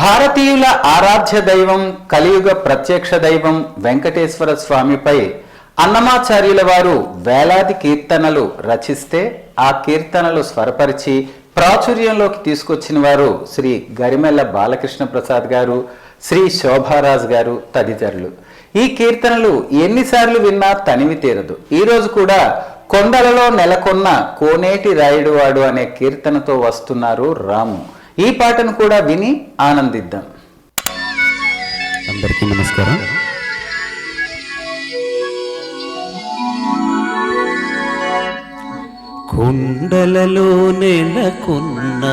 భారతీయుల ఆరాధ్య దైవం కలియుగ ప్రత్యక్ష దైవం వెంకటేశ్వర స్వామిపై అన్నమాచార్యుల వారు వేలాది కీర్తనలు రచిస్తే ఆ కీర్తనలు స్వరపరిచి ప్రాచుర్యంలోకి తీసుకొచ్చిన వారు శ్రీ గరిమెల్ల బాలకృష్ణ ప్రసాద్ గారు, శ్రీ శోభారాజ్ గారు తదితరులు. ఈ కీర్తనలు ఎన్నిసార్లు విన్నా తనివి తీరదు. ఈరోజు కూడా కొండలలో నెలకొన్న కోనేటి రాయుడువాడు అనే కీర్తనతో వస్తున్నారు రాము. ఈ పాటను కూడా విని ఆనందిద్దాం. అందరికీ నమస్కారం. కొండలలో నెలకొన్న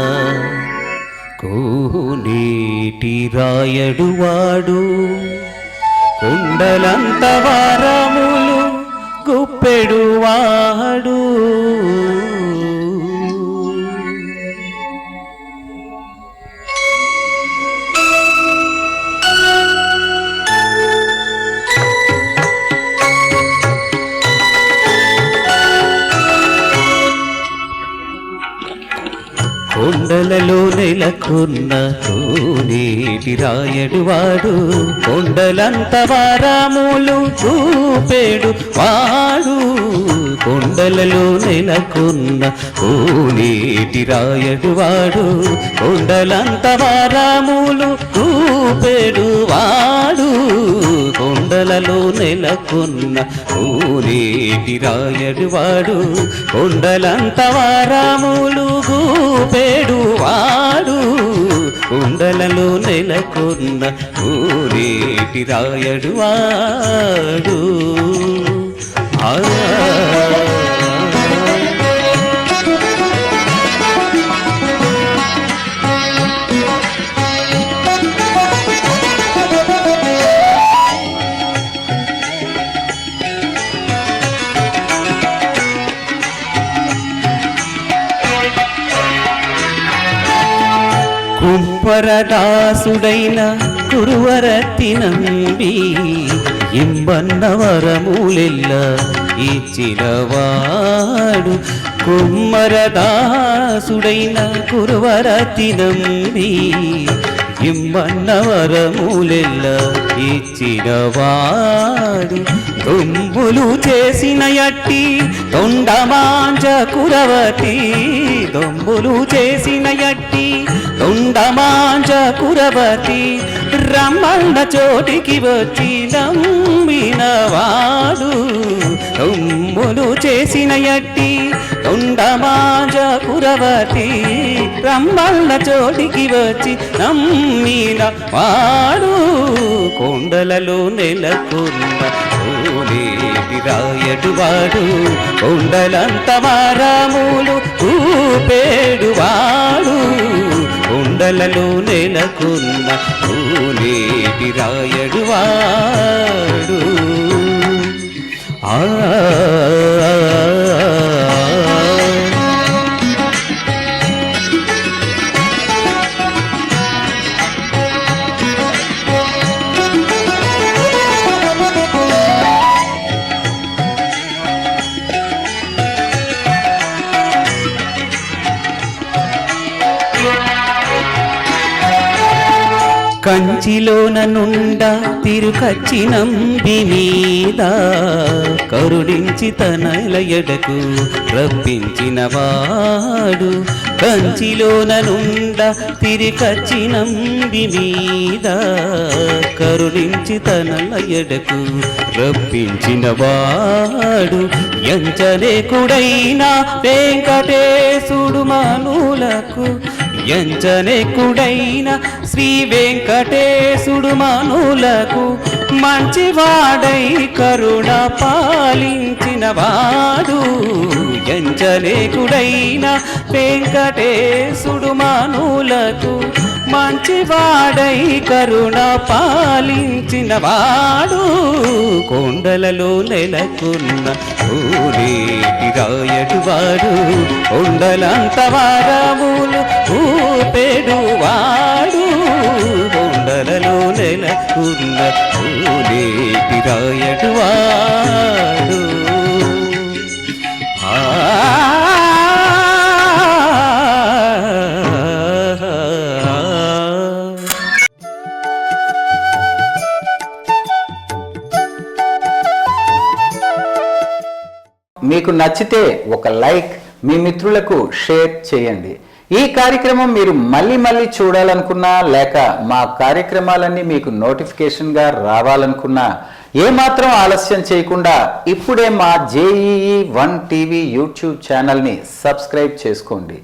కోనేటి రాయడువాడు, కొండలంత వారములు గుప్పెడువాడు. కొండలలో నెలకొన్న కోనేటి రాయడువాడు, కొండలంత వారములు చూపెడు వాడు. కొండలలో నెలకొన్న కోనేటి రాయడువాడు, కొండలంత వారములు చూపెడు వాడు. కొండలలో నెలకొన్న కోనేటి రాయడువాడు, కొండలంత వారములు పేడువాడు. కొండలలో నెలకొన్న కోనేటి రాయడువాడు. కుప్పరదాసుడైన కురువరతి నంబి ఇంబన్న వరములెల్ల ఇచ్చినవాడు. కుమ్మరదాసుడైన కురువరతి నంబి ఇంబన్న వరములెల్ల ఇచ్చినవాడు. దొంబులు చేసిన ఎట్టి తొండమాంజ కురవతి, దొంబులు చేసిన ఎట్టి తొండమాంజ కురవతి. రమ్మన్న చోటికి వచ్చి నమ్మినవాడు. దొంబులు చేసిన ఎట్టి తొండమాంజ కురవతి, రమ్మన్న చోటికి వచ్చి నమ్మిన వాడు. కొండలలో నెలకొన్న కోనేటి రాయడువాడు, కొండలంత వారములు చూపెడువాడు. కొండలలో నెలకొన్న కోనేటి రాయడువాడు. కంచిలోన నుండ తిరుకచ్చి నంబి మీద కరుణించి తన ఎడకు రప్పించిన వాడు. కంచిలోన నుండ తిరుకచ్చి నంబి మీద కరుణించి తన ఎడకు రప్పించిన వాడు. ఎంచనేకుడైన వెంకటేశుడు మనులకు, ఎంచనేకుడైన శ్రీ వెంకటేశుడు మనులకు మంచివాడై కరుణ పాలించిన వాడు. ఎంచనేకుడైన వెంకటేశుడు మనులకు మంచివాడై కరుణ పాలించిన వాడు. కొండలలో నెలకొన్న కోనేటి రాయడువాడు, కొండలంత వారములు చూపెడువాడు. కొండలలో నెలకొన్న కోనేటి రాయడువాడు. మీకు నచ్చితే ఒక లైక్, మీ మిత్రులకు షేర్ చేయండి. ఈ కార్యక్రమం మీరు మళ్ళీ చూడాలనుకున్నా, లేక మా కార్యక్రమాలన్నీ మీకు నోటిఫికేషన్గా రావాలనుకున్నా ఏమాత్రం ఆలస్యం చేయకుండా ఇప్పుడే మా JEE1 TV యూట్యూబ్ ఛానల్ని సబ్స్క్రైబ్ చేసుకోండి.